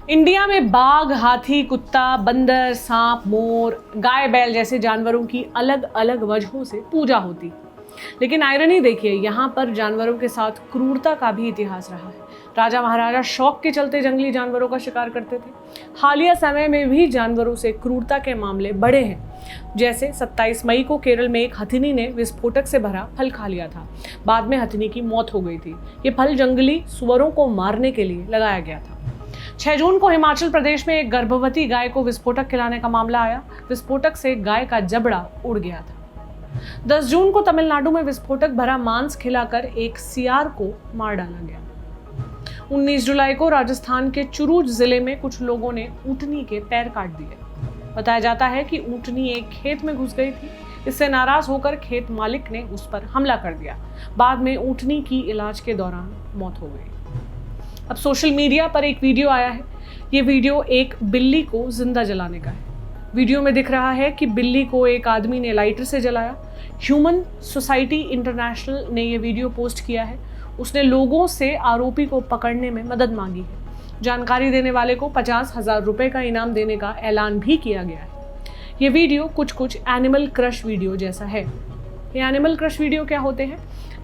India में बाघ, हाथी, कुत्ता, बंदर, सांप, मोर, गाय, बैल जैसे जानवरों की अलग अलग वजहों से पूजा होती। लेकिन आयरनी देखिए, यहाँ पर जानवरों के साथ क्रूरता का भी इतिहास रहा है। राजा महाराजा शौक के चलते जंगली जानवरों का शिकार करते थे। हालिया समय में भी जानवरों से क्रूरता के मामले बढ़े हैं। जैसे 27 मई को केरल में एक हथिनी ने विस्फोटक से भरा फल खा लिया था। बाद में हथिनी की मौत हो गई थी। ये फल जंगली सुअरों को मारने के लिए लगाया गया था। 6 जून को हिमाचल प्रदेश में एक गर्भवती गाय को विस्फोटक खिलाने का मामला आया। विस्फोटक से गाय का जबड़ा उड़ गया था। 10 जून को तमिलनाडु में विस्फोटक भरा मांस खिलाकर एक सियार को मार डाला गया। 19 जुलाई को राजस्थान के चुरू जिले में कुछ लोगों ने ऊंटनी के पैर काट दिए। बताया जाता है कि ऊंटनी एक खेत में घुस गई थी। इससे नाराज होकर खेत मालिक ने उस पर हमला कर दिया। बाद में ऊंटनी की इलाज के दौरान मौत हो गई। अब सोशल मीडिया पर एक वीडियो आया है। ये वीडियो एक बिल्ली को जिंदा जलाने का है। वीडियो में दिख रहा है कि बिल्ली को एक आदमी ने लाइटर से जलाया। ह्यूमन सोसाइटी इंटरनेशनल ने ये वीडियो पोस्ट किया है। उसने लोगों से आरोपी को पकड़ने में मदद मांगी है। जानकारी देने वाले को 50,000 रुपए का इनाम देने का ऐलान भी किया गया है। ये वीडियो कुछ एनिमल क्रश वीडियो जैसा है। ये एनिमल क्रश वीडियो क्या होते हैं?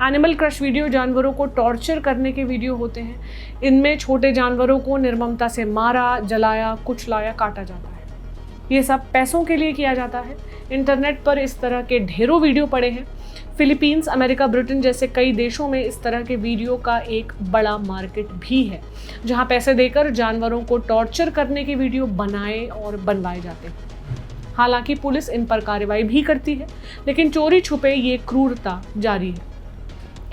एनिमल क्रश वीडियो जानवरों को टॉर्चर करने के वीडियो होते हैं। इनमें छोटे जानवरों को निर्ममता से मारा, जलाया, कुचलाया, काटा जाता है। ये सब पैसों के लिए किया जाता है। इंटरनेट पर इस तरह के ढेरों वीडियो पड़े हैं। फिलीपींस, अमेरिका, ब्रिटेन जैसे कई देशों में इस तरह के वीडियो का एक बड़ा मार्केट भी है, जहां पैसे देकर जानवरों को टॉर्चर करने के वीडियो बनाए और बनवाए जाते हैं। हालांकि पुलिस इन पर कार्रवाई भी करती है, लेकिन चोरी छुपे ये क्रूरता जारी है।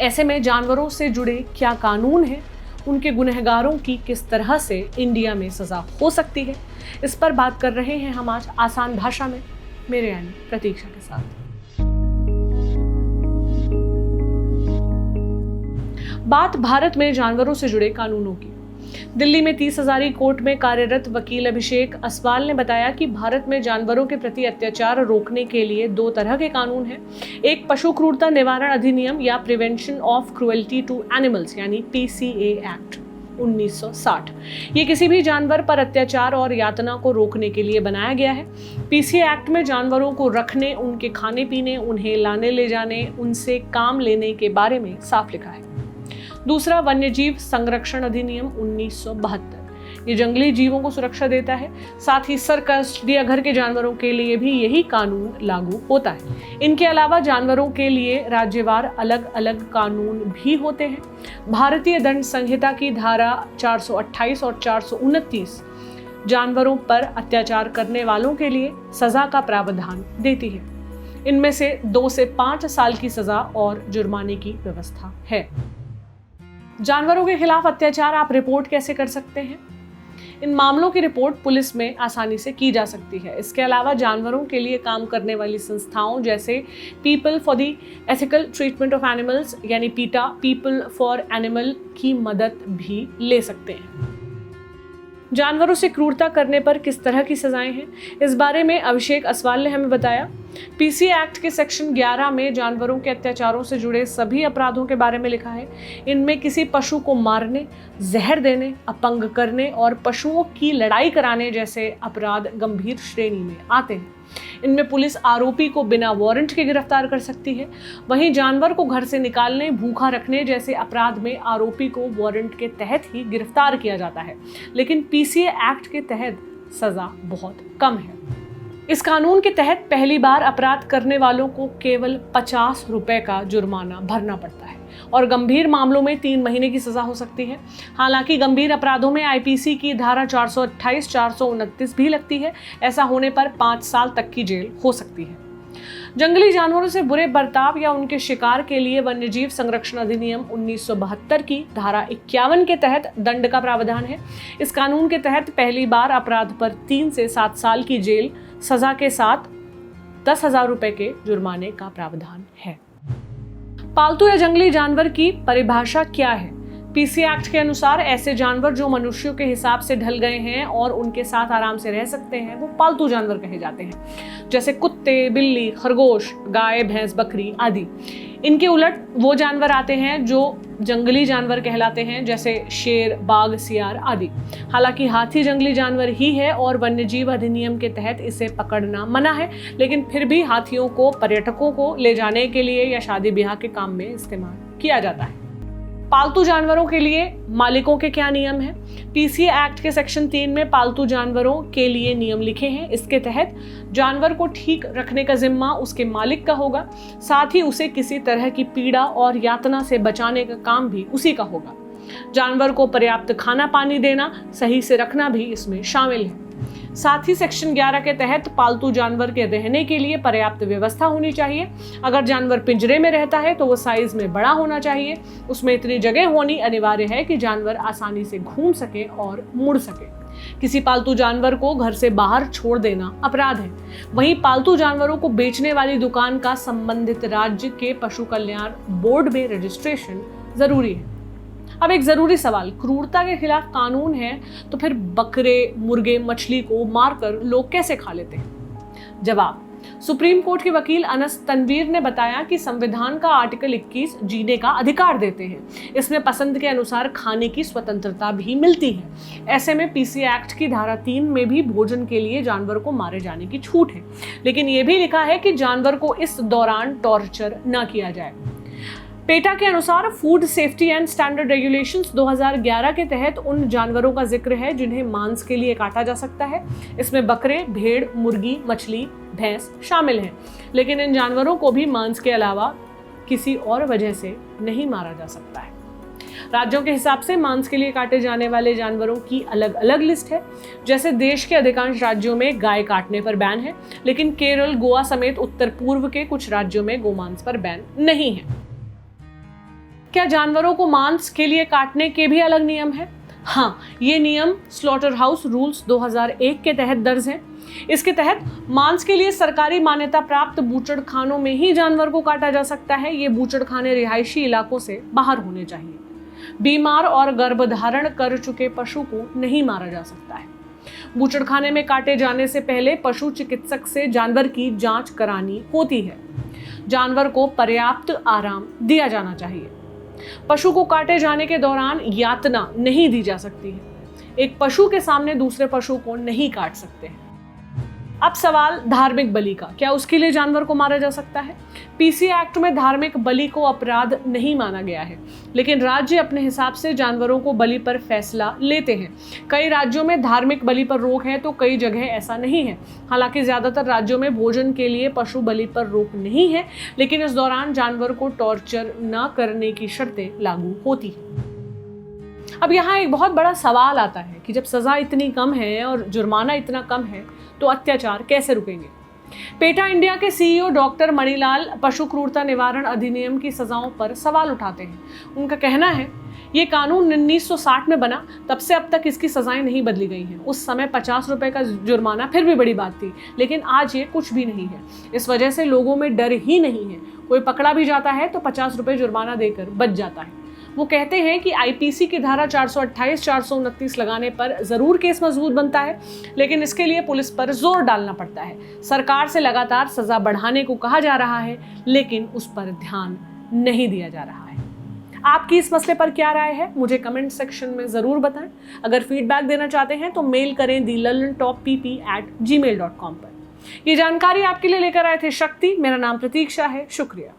ऐसे में जानवरों से जुड़े क्या कानून हैं, उनके गुनहगारों की किस तरह से इंडिया में सजा हो सकती है, इस पर बात कर रहे हैं हम आज आसान भाषा में, मेरे यानी प्रतीक्षा के साथ। बात भारत में जानवरों से जुड़े कानूनों की। दिल्ली में 30 हजारी कोर्ट में कार्यरत वकील अभिषेक असवाल ने बताया कि भारत में जानवरों के प्रति अत्याचार रोकने के लिए 2 तरह के कानून हैं। एक पशु क्रूरता निवारण अधिनियम या prevention of cruelty to animals यानी PCA एक्ट 1960। ये किसी भी जानवर पर अत्याचार और यातना को रोकने के लिए बनाया गया है। PCA एक्ट में जानवरों को रखने, उनके खाने पीने, उन्हें लाने ले जाने, उनसे काम लेने के बारे में साफ लिखा है। दूसरा वन्यजीव संरक्षण अधिनियम 1972। ये जंगली जीवों को सुरक्षा देता है। साथ ही सर्कस, चिड़ियाघर के जानवरों के लिए भी यही कानून लागू होता है। इनके अलावा जानवरों के लिए राज्यवार अलग अलग कानून भी होते हैं। भारतीय दंड संहिता की धारा 428 और 429 जानवरों पर अत्याचार करने वालों के लिए सजा का प्रावधान देती है। इनमें से 2 से 5 साल की सजा और जुर्माने की व्यवस्था है। जानवरों के खिलाफ अत्याचार आप रिपोर्ट कैसे कर सकते हैं? इन मामलों की रिपोर्ट पुलिस में आसानी से की जा सकती है। इसके अलावा जानवरों के लिए काम करने वाली संस्थाओं जैसे people for the ethical treatment of animals यानी पीटा, पीपल फॉर एनिमल की मदद भी ले सकते हैं। जानवरों से क्रूरता करने पर किस तरह की सजाएं हैं, इस बारे में अभिषेक असवाल ने हमें बताया। PCA एक्ट के सेक्शन 11 में जानवरों के अत्याचारों से जुड़े सभी अपराधों के बारे में लिखा है। इनमें किसी पशु को मारने, जहर देने, अपंग करने और पशुओं की लड़ाई कराने जैसे अपराध गंभीर श्रेणी में आते हैं। इनमें पुलिस आरोपी को बिना वारंट के गिरफ्तार कर सकती है। वहीं जानवर को घर से निकालने, भूखा रखने जैसे अपराध में आरोपी को वारंट के तहत ही गिरफ्तार किया जाता है। लेकिन PCA एक्ट के तहत सजा बहुत कम है। इस कानून के तहत पहली बार अपराध करने वालों को केवल 50 रुपए का जुर्माना भरना पड़ता है और गंभीर मामलों में 3 महीने की सजा हो सकती है। हालांकि गंभीर अपराधों में IPC की धारा 428, 429 भी लगती है। ऐसा होने पर 5 साल तक की जेल हो सकती है। जंगली जानवरों से बुरे बर्ताव या उनके शिकार के लिए वन्यजीव संरक्षण अधिनियम 1972 की धारा 51 के तहत दंड का प्रावधान है। इस कानून के तहत पहली बार अपराध पर 3 से 7 साल की जेल सजा के साथ 10,000 रुपए के जुर्माने का प्रावधान है। पालतू या जंगली जानवर की परिभाषा क्या है? पीसी एक्ट के अनुसार ऐसे जानवर जो मनुष्यों के हिसाब से ढल गए हैं और उनके साथ आराम से रह सकते हैं वो पालतू जानवर कहे जाते हैं, जैसे कुत्ते, बिल्ली, खरगोश, गाय, भैंस, बकरी आदि। इनके उलट वो जानवर आते हैं जो जंगली जानवर कहलाते हैं, जैसे शेर, बाघ, सियार आदि। हालांकि हाथी जंगली जानवर ही है और वन्यजीव अधिनियम के तहत इसे पकड़ना मना है, लेकिन फिर भी हाथियों को पर्यटकों को ले जाने के लिए या शादी ब्याह के काम में इस्तेमाल किया जाता है। पालतू जानवरों के लिए मालिकों के क्या नियम हैं? पीसी एक्ट के सेक्शन 3 में पालतू जानवरों के लिए नियम लिखे हैं। इसके तहत जानवर को ठीक रखने का जिम्मा उसके मालिक का होगा, साथ ही उसे किसी तरह की पीड़ा और यातना से बचाने का काम भी उसी का होगा। जानवर को पर्याप्त खाना पानी देना, सही से रखना भी इसमें शामिल है। साथ ही सेक्शन 11 के तहत पालतू जानवर के रहने के लिए पर्याप्त व्यवस्था होनी चाहिए। अगर जानवर पिंजरे में रहता है तो वो साइज में बड़ा होना चाहिए। उसमें इतनी जगह होनी अनिवार्य है कि जानवर आसानी से घूम सके और मुड़ सके। किसी पालतू जानवर को घर से बाहर छोड़ देना अपराध है। वहीं पालतू जानवरों को बेचने वाली दुकान का संबंधित राज्य के पशु कल्याण बोर्ड में रजिस्ट्रेशन जरूरी है। अब एक जरूरी सवाल, क्रूरता के खिलाफ कानून है तो फिर बकरे, मुर्गे, मछली को मारकर लोग कैसे खा लेते हैं? जवाब, सुप्रीम कोर्ट के वकील अनस तनवीर ने बताया कि संविधान का आर्टिकल 21 जीने का अधिकार देते हैं। इसमें पसंद के अनुसार खाने की स्वतंत्रता भी मिलती है। ऐसे में पीसी एक्ट की धारा 3 में भी भोजन के लिए जानवर को मारे जाने की छूट है, लेकिन यह भी लिखा है कि जानवर को इस दौरान टॉर्चर न किया जाए। पेटा के अनुसार food safety and standard regulations 2011 के तहत उन जानवरों का जिक्र है जिन्हें मांस के लिए काटा जा सकता है। इसमें बकरे, भेड़, मुर्गी, मछली, भैंस शामिल हैं, लेकिन इन जानवरों को भी मांस के अलावा किसी और वजह से नहीं मारा जा सकता है। राज्यों के हिसाब से मांस के लिए काटे जाने वाले जानवरों की अलग अलग लिस्ट है। जैसे देश के अधिकांश राज्यों में गाय काटने पर बैन है, लेकिन केरल, गोवा समेत उत्तर पूर्व के कुछ राज्यों में गोमांस पर बैन नहीं है। क्या जानवरों को मांस के लिए काटने के भी अलग नियम है? हाँ, ये नियम स्लॉटर हाउस रूल्स 2001 के तहत दर्ज है। इसके तहत मांस के लिए सरकारी मान्यता प्राप्त बूचड़खानों में ही जानवर को काटा जा सकता है। ये बूचड़खाने रिहायशी इलाकों से बाहर होने चाहिए। बीमार और गर्भधारण कर चुके पशु को नहीं मारा जा सकता है। बूचड़खाने में काटे जाने से पहले पशु चिकित्सक से जानवर की जांच करानी होती है। जानवर को पर्याप्त आराम दिया जाना चाहिए। पशु को काटे जाने के दौरान यातना नहीं दी जा सकती है। एक पशु के सामने दूसरे पशु को नहीं काट सकते हैं। अब सवाल धार्मिक बलि का, क्या उसके लिए जानवर को मारा जा सकता है? पीसी एक्ट में धार्मिक बलि को अपराध नहीं माना गया है, लेकिन राज्य अपने हिसाब से जानवरों को बलि पर फैसला लेते हैं। कई राज्यों में धार्मिक बलि पर रोक है तो कई जगह ऐसा नहीं है। हालांकि ज्यादातर राज्यों में भोजन के लिए पशु बलि पर रोक नहीं है, लेकिन इस दौरान जानवर को टॉर्चर न करने की शर्तें लागू होती हैं। अब यहाँ एक बहुत बड़ा सवाल आता है कि जब सजा इतनी कम है और जुर्माना इतना कम है तो अत्याचार कैसे रुकेंगे? पेटा इंडिया के सीईओ डॉक्टर मणिलाल पशु क्रूरता निवारण अधिनियम की सजाओं पर सवाल उठाते हैं। उनका कहना है, ये कानून 1960 में बना, तब से अब तक इसकी सजाएं नहीं बदली गई हैं। उस समय 50 रुपए का जुर्माना फिर भी बड़ी बात थी, लेकिन आज ये कुछ भी नहीं है। इस वजह से लोगों में डर ही नहीं है। कोई पकड़ा भी जाता है तो 50 रुपए जुर्माना देकर बच जाता है। वो कहते हैं कि आईपीसी की धारा 428, 429 लगाने पर जरूर केस मजबूत बनता है, लेकिन इसके लिए पुलिस पर जोर डालना पड़ता है। सरकार से लगातार सजा बढ़ाने को कहा जा रहा है, लेकिन उस पर ध्यान नहीं दिया जा रहा है। आपकी इस मसले पर क्या राय है, मुझे कमेंट सेक्शन में जरूर बताएं। अगर फीडबैक देना चाहते हैं तो मेल करें thelallanTopPP@gmail.com पर। ये जानकारी आपके लिए लेकर आए थे शक्ति। मेरा नाम प्रतीक्षा है। शुक्रिया।